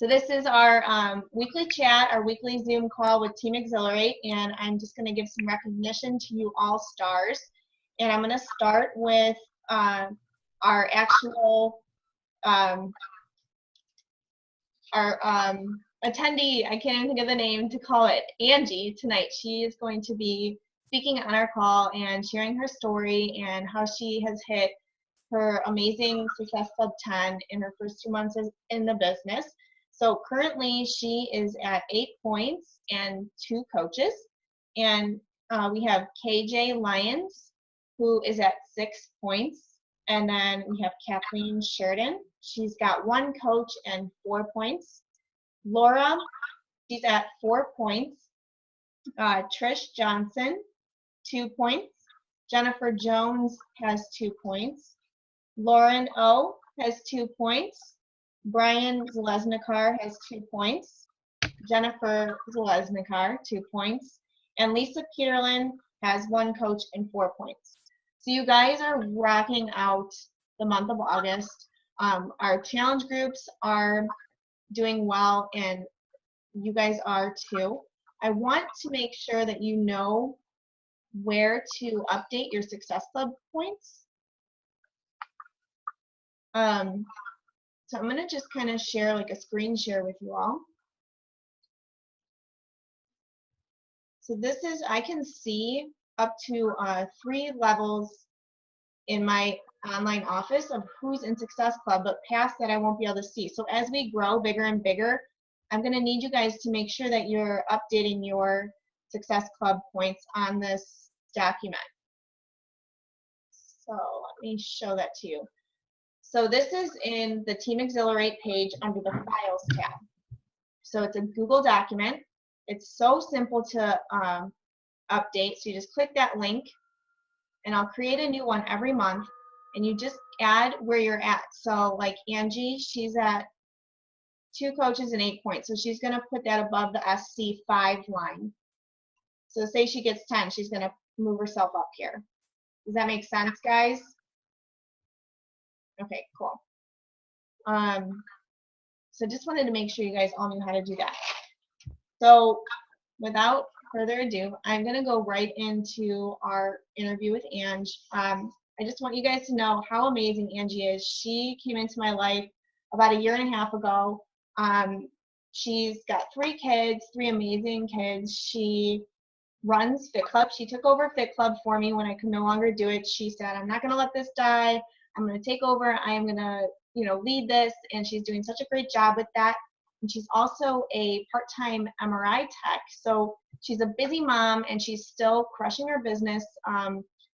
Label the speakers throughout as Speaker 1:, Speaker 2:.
Speaker 1: So this is our weekly chat, our weekly Zoom call with Team Exhilarate, and I'm just going to give some recognition to you all stars. And I'm going to start with our actual attendee. I can't even think of the name to call it, Angie, tonight. She is going to be speaking on our call and sharing her story and how she has hit her amazing Success Club 10 in her first 2 months in the business. So currently she is at 8 points and 2 coaches. And we have KJ Lyons, who is at 6 points. And then we have Kathleen Sheridan. She's got 1 coach and 4 points. Laura, she's at 4 points. Trish Johnson, 2 points. Jennifer Jones has 2 points. Lauren O has 2 points. Brian Zeleznikar has 2 points. Jennifer Zeleznikar, 2 points. And Lisa Peterlin has 1 coach and 4 points. So you guys are rocking out the month of August. Our challenge groups are doing well, and you guys are too. I want to make sure that you know where to update your Success Club points. So I'm going to just kind of share like a screen share with you all. So this is, I can see up to 3 levels in my online office of who's in Success Club, but past that I won't be able to see. So as we grow bigger and bigger, I'm going to need you guys to make sure that you're updating your Success Club points on this document. So let me show that to you. So this is in the Team Exhilarate page under the Files tab. So it's a Google document. It's so simple to update. So you just click that link, and I'll create a new one every month, and you just add where you're at. So like Angie, she's at 2 coaches and 8 points. So she's going to put that above the SC5 line. So say she gets 10, she's going to move herself up here. Does that make sense, guys? Okay, cool. So just wanted to make sure you guys all knew how to do that. So without further ado, I'm going to go right into our interview with Ange. I just want you guys to know how amazing Angie is. She came into my life about 1.5 years ago. She's got 3 kids, 3 amazing kids. She runs Fit Club. She took over Fit Club for me when I could no longer do it. She said, I'm not going to let this die. I'm going to take over. I am going to, lead this. And she's doing such a great job with that. And she's also a part-time MRI tech. So she's a busy mom, and she's still crushing her business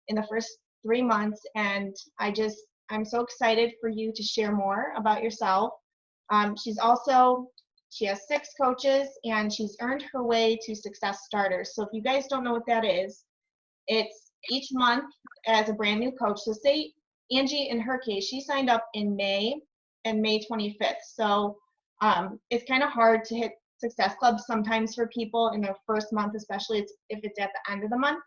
Speaker 1: in the first 3 months. And I'm so excited for you to share more about yourself. She has 6 coaches, and she's earned her way to Success Starters. So if you guys don't know what that is, it's each month as a brand new coach. So say Angie, in her case, she signed up in May and May 25th. So it's kind of hard to hit Success Club sometimes for people in their first month, especially if it's at the end of the month.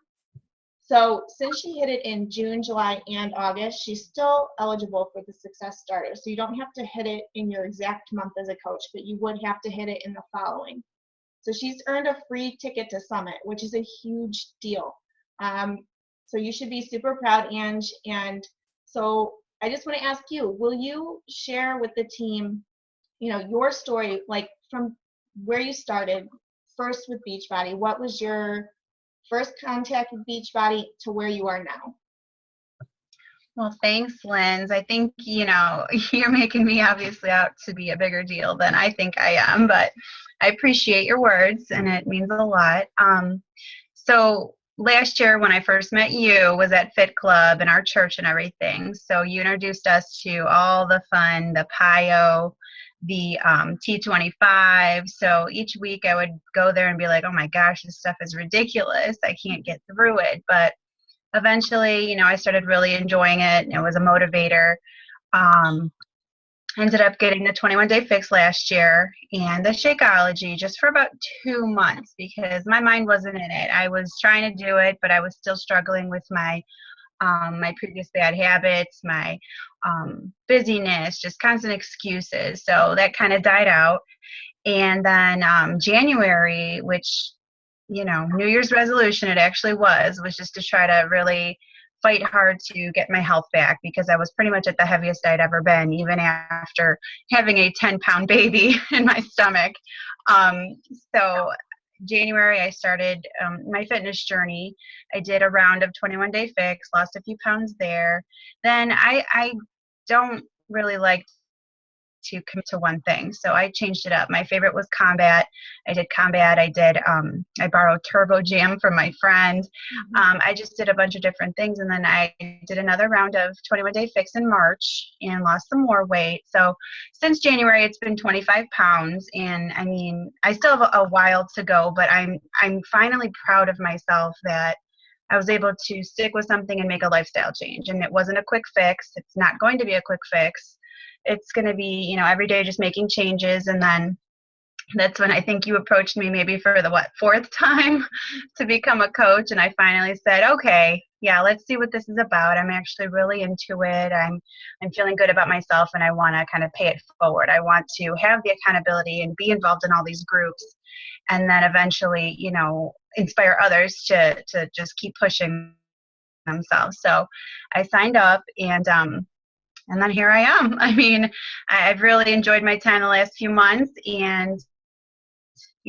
Speaker 1: So since she hit it in June, July, and August, she's still eligible for the Success Starter. So you don't have to hit it in your exact month as a coach, but you would have to hit it in the following. So she's earned a free ticket to Summit, which is a huge deal. So you should be super proud, Ange. And so I just want to ask you, will you share with the team, your story, like from where you started first with Beachbody? What was your first contact with Beachbody to where you are now?
Speaker 2: Well, thanks, Linz. I think, you're making me obviously out to be a bigger deal than I think I am, but I appreciate your words, and it means a lot. So last year when I first met you was at Fit Club and our church and everything. So you introduced us to all the fun, the PIO, the T25. So each week I would go there and be like, oh my gosh, this stuff is ridiculous. I can't get through it. But eventually, I started really enjoying it, and it was a motivator. Ended up getting the 21-day fix last year and the Shakeology just for about 2 months because my mind wasn't in it. I was trying to do it, but I was still struggling with my my previous bad habits, my busyness, just constant excuses. So that kind of died out. And then January, which, New Year's resolution it actually was just to try to really fight hard to get my health back, because I was pretty much at the heaviest I'd ever been, even after having a 10-pound baby in my stomach. So January, I started my fitness journey. I did a round of 21 Day Fix, lost a few pounds there. Then I don't really like to commit to one thing, so I changed it up. My favorite was combat. I did combat. I borrowed Turbo Jam from my friend. I just did a bunch of different things, and then I did another round of 21 Day Fix in March and lost some more weight. So since January, it's been 25 pounds, and I mean, I still have a while to go, but I'm finally proud of myself that I was able to stick with something and make a lifestyle change. And it wasn't a quick fix. It's not going to be a quick fix. It's going to be, every day just making changes. And then that's when I think you approached me maybe for the, fourth time to become a coach. And I finally said, okay, yeah, let's see what this is about. I'm actually really into it. I'm feeling good about myself, and I want to kind of pay it forward. I want to have the accountability and be involved in all these groups, and then eventually, inspire others to just keep pushing themselves. So I signed up, and then here I am. I mean, I've really enjoyed my time the last few months, and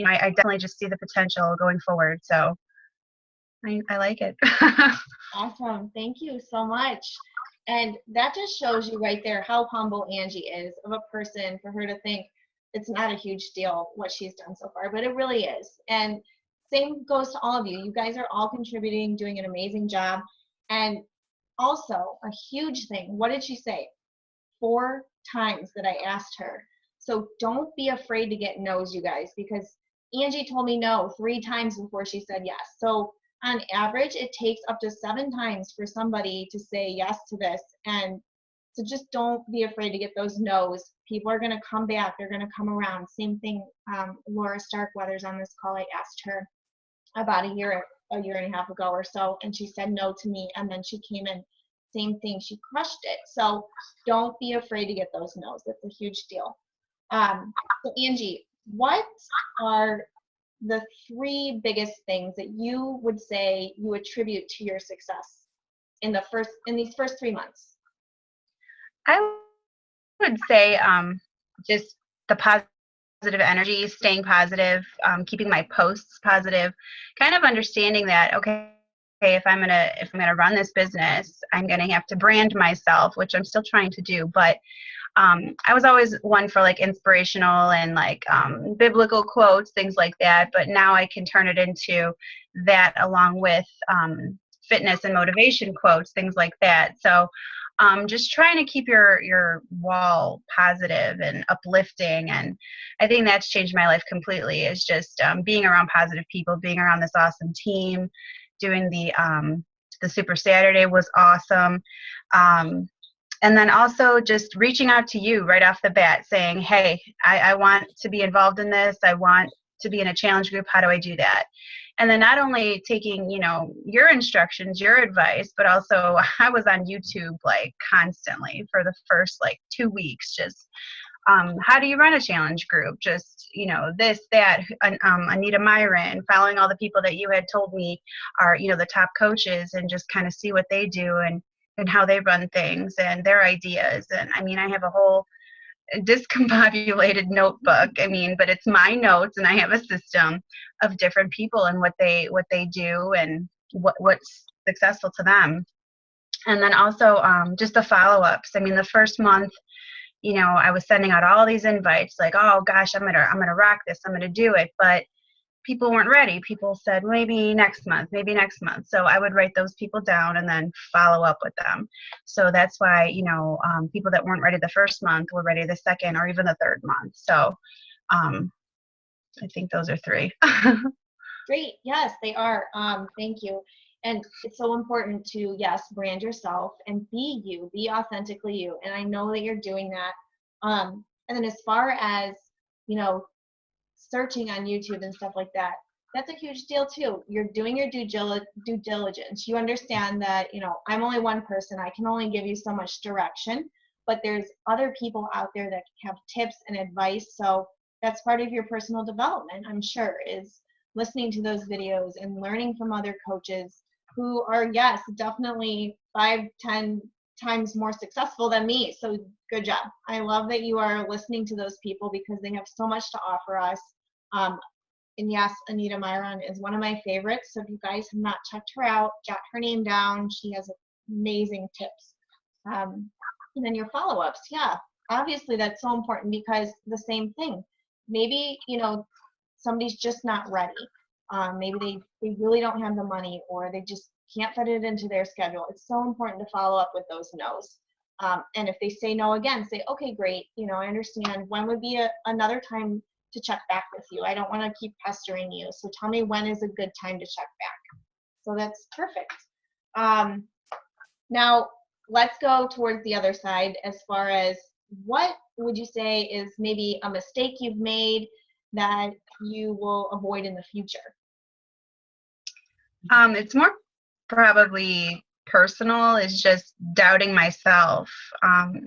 Speaker 2: I definitely just see the potential going forward. So I like it.
Speaker 1: Awesome. Thank you so much. And that just shows you right there how humble Angie is of a person, for her to think it's not a huge deal what she's done so far, but it really is. And same goes to all of you. You guys are all contributing, doing an amazing job. And also a huge thing, what did she say? 4 times that I asked her. So don't be afraid to get no's, you guys, because Angie told me no 3 times before she said yes. So on average, it takes up to 7 times for somebody to say yes to this. And so just don't be afraid to get those no's. People are going to come back. They're going to come around. Same thing. Laura Starkweather's on this call. I asked her about a year and a half ago or so, and she said no to me. And then she came in. Same thing. She crushed it. So don't be afraid to get those no's. That's a huge deal. So Angie, what are the 3 biggest things that you would say you attribute to your success in these first 3 months?
Speaker 2: I would say just the positive energy, staying positive, keeping my posts positive, kind of understanding that, okay, if I'm gonna run this business, I'm gonna have to brand myself, which I'm still trying to do. But I was always one for like inspirational and like biblical quotes, things like that. But now I can turn it into that, along with fitness and motivation quotes, things like that. So just trying to keep your wall positive and uplifting. And I think that's changed my life completely, is just being around positive people, being around this awesome team. Doing the Super Saturday was awesome. And then also just reaching out to you right off the bat, saying, hey, I want to be involved in this. I want to be in a challenge group. How do I do that? And then not only taking, your instructions, your advice, but also I was on YouTube like constantly for the first like 2 weeks, just how do you run a challenge group? Just, this, that, Anita Myron, following all the people that you had told me are, the top coaches, and just kind of see what they do and how they run things and their ideas. And I mean, I have a whole discombobulated notebook. I mean, but it's my notes, and I have a system of different people and what they do and what's successful to them. And then also just the follow-ups. I mean, the first month, I was sending out all these invites like, oh gosh, I'm gonna rock this, I'm gonna do it. But people weren't ready. People said maybe next month. So I would write those people down and then follow up with them. So that's why, people that weren't ready the first month were ready the second or even the third month. So I think those are 3.
Speaker 1: Great. Yes, they are. Thank you. And it's so important to, yes, brand yourself and be you, be authentically you. And I know that you're doing that. And then as far as, searching on YouTube and stuff like that, that's a huge deal too. You're doing your due diligence. You understand that, I'm only one person. I can only give you so much direction. but there's other people out there that have tips and advice. So that's part of your personal development, I'm sure, is listening to those videos and learning from other coaches who are, yes, definitely 5-10 times more successful than me. So good job. I love that you are listening to those people because they have so much to offer us. And yes, Anita Myron is one of my favorites. So if you guys have not checked her out, jot her name down. She has amazing tips. And then your follow-ups. Yeah, obviously that's so important because the same thing. Maybe, somebody's just not ready. Maybe they really don't have the money, or they just can't fit it into their schedule. It's so important to follow up with those no's. And if they say no again, say, okay, great. I understand. When would be another time to check back with you? I don't want to keep pestering you. So tell me when is a good time to check back. So that's perfect. Now, let's go towards the other side as far as what would you say is maybe a mistake you've made that you will avoid in the future?
Speaker 2: It's more probably personal, is just doubting myself,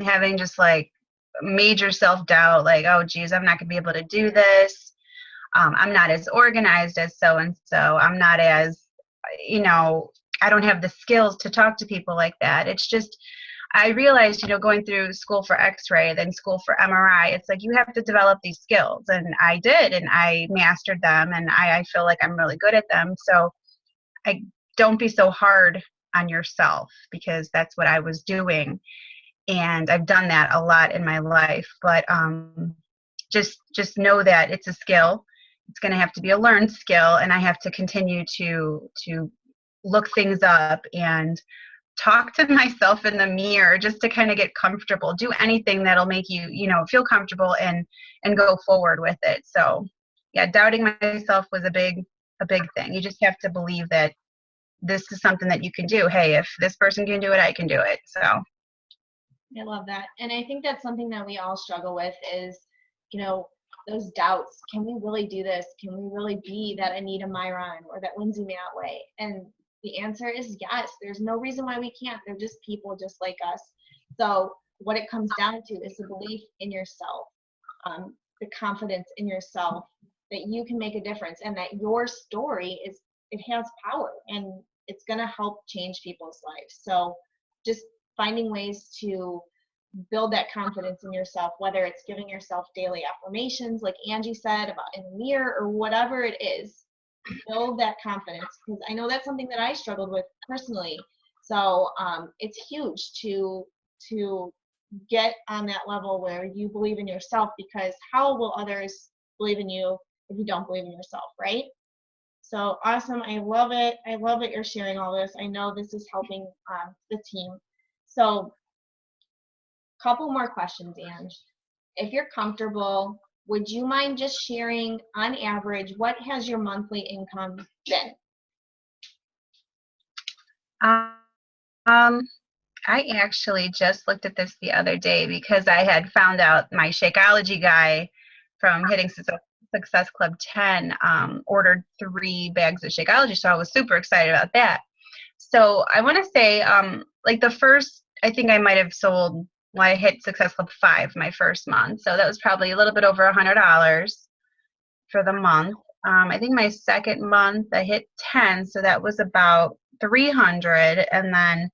Speaker 2: having just like major self-doubt, like, oh geez, I'm not gonna be able to do this. I'm not as organized as so-and-so. I'm not as, I don't have the skills to talk to people like that. It's just, I realized, going through school for X-ray, then school for MRI, it's like you have to develop these skills. And I did, and I mastered them, and I feel like I'm really good at them. So don't be so hard on yourself, because that's what I was doing. And I've done that a lot in my life. But just know that it's a skill. It's going to have to be a learned skill, and I have to continue to look things up and talk to myself in the mirror just to kind of get comfortable. Do anything that'll make you, feel comfortable and go forward with it. So yeah, doubting myself was a big thing. You just have to believe that this is something that you can do. Hey, if this person can do it, I can do it. So
Speaker 1: I love that. And I think that's something that we all struggle with is, those doubts. Can we really do this? Can we really be that Anita Myron or that Lindsay Matway? And the answer is yes. There's no reason why we can't. They're just people just like us. So what it comes down to is the belief in yourself, the confidence in yourself that you can make a difference, and that your story it has power, and it's going to help change people's lives. So just finding ways to build that confidence in yourself, whether it's giving yourself daily affirmations like Angie said about in the mirror, or whatever it is, build that confidence, because I know that's something that I struggled with personally. So it's huge to get on that level where you believe in yourself, because how will others believe in you if you don't believe in yourself, right? So awesome. I love it. I love that you're sharing all this. I know this is helping the team. So couple more questions, Ange. If you're comfortable, would you mind just sharing, on average, what has your monthly income been?
Speaker 2: I actually just looked at this the other day because I had found out my Shakeology guy from Hitting Success Club 10 ordered 3 bags of Shakeology, so I was super excited about that. So I want to say, like the first, I think I might have sold, I hit Success Club 5 my first month, so that was probably a little bit over $100 for the month. I think my second month I hit 10, so that was about $300, and then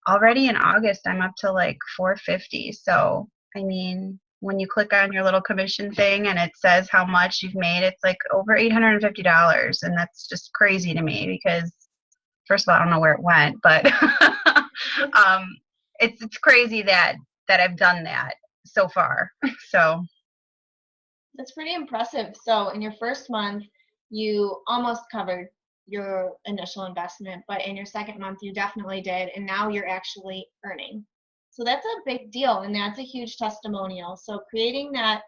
Speaker 2: already in August I'm up to like $450. So I mean, when you click on your little commission thing and it says how much you've made, it's like over $850, and that's just crazy to me because first of all, I don't know where it went, but it's crazy that I've done that so far. So
Speaker 1: That's pretty impressive. So in your first month, you almost covered your initial investment, but in your second month, you definitely did, and now you're actually earning. So that's a big deal, and that's a huge testimonial. So creating that,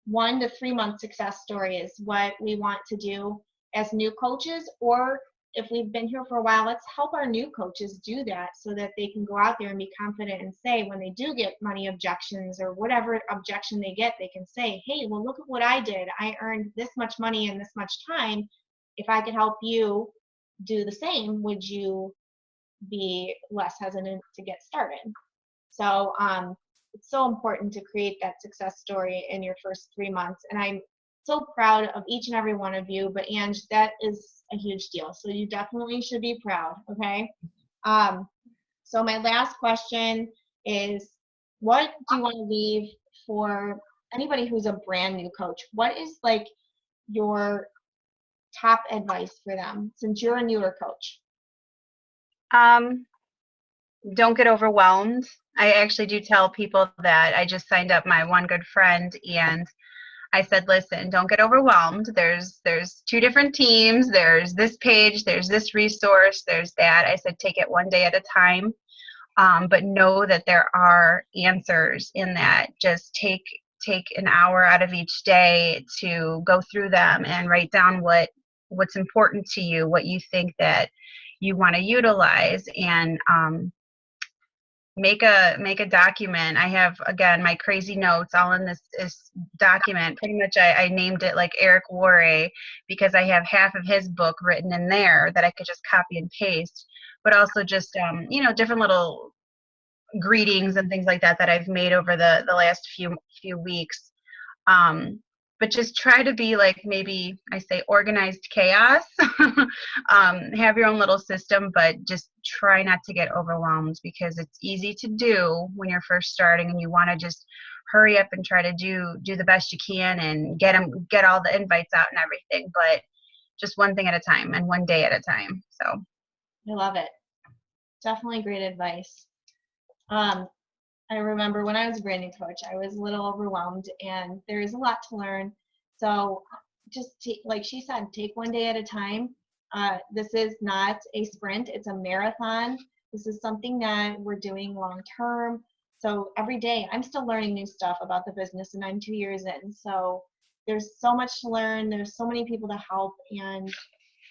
Speaker 1: 1 to 3 month success story is what we want to do as new coaches, or if we've been here for a while, let's help our new coaches do that so that they can go out there and be confident and say, when they do get money objections or whatever objection they get, they can say, hey, well, look at what I did. I earned this much money in this much time. If I could help you do the same, would you be less hesitant to get started? So it's so important to create that success story in your first 3 months. And I'm so proud of each and every one of you. But Ange, that is a huge deal. So you definitely should be proud, okay? So my last question is, what do you want to leave for anybody who's a brand new coach? What is like your top advice for them since you're a newer coach?
Speaker 2: Don't get overwhelmed. I actually do tell people that. I just signed up my one good friend, and I said, listen, don't get overwhelmed. There's 2 different teams. There's this page, there's this resource, there's that. I said, take it one day at a time. But know that there are answers in that. Just take an hour out of each day to go through them and write down what's important to you, what you think that you want to utilize, and make a document. I have, again, my crazy notes all in this document. Pretty much I named it like Eric Worre, because I have half of his book written in there that I could just copy and paste, but also just different little greetings and things like that I've made over the last few weeks. But just try to be like, maybe I say organized chaos. Have your own little system, but just try not to get overwhelmed, because it's easy to do when you're first starting and you want to just hurry up and try to do the best you can and get all the invites out and everything. But just one thing at a time and one day at a time. So
Speaker 1: I love it. Definitely great advice. I remember when I was a brand new coach, I was a little overwhelmed, and there is a lot to learn. So just like she said, take one day at a time. This is not a sprint, it's a marathon. This is something that we're doing long term. So every day I'm still learning new stuff about the business, and I'm 2 years in. So there's so much to learn. There's so many people to help. And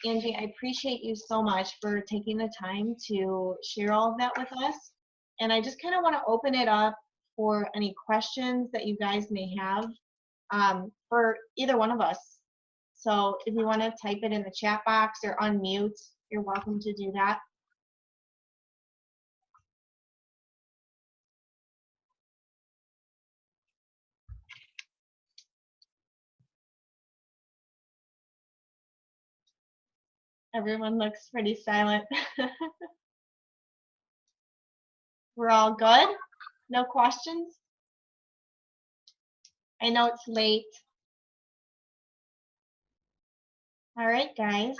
Speaker 1: Angie, I appreciate you so much for taking the time to share all of that with us. And I just kind of want to open it up for any questions that you guys may have for either one of us. So if you want to type it in the chat box or unmute, you're welcome to do that. Everyone looks pretty silent. We're all good? No questions? I know it's late. All right, guys.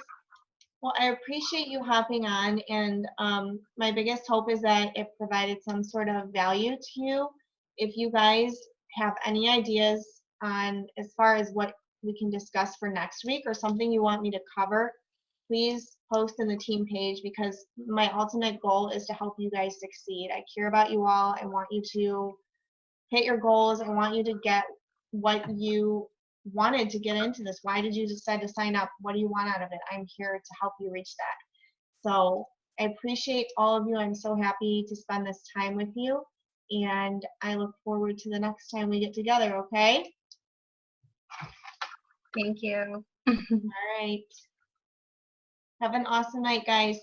Speaker 1: Well, I appreciate you hopping on, and my biggest hope is that it provided some sort of value to you. If you guys have any ideas on as far as what we can discuss for next week or something you want me to cover, please post in the team page, because my ultimate goal is to help you guys succeed. I care about you all. I want you to hit your goals. I want you to get what you wanted to get into this. Why did you decide to sign up? What do you want out of it? I'm here to help you reach that. So I appreciate all of you. I'm so happy to spend this time with you, and I look forward to the next time we get together, okay?
Speaker 2: thank you.
Speaker 1: All right. Have an awesome night, guys.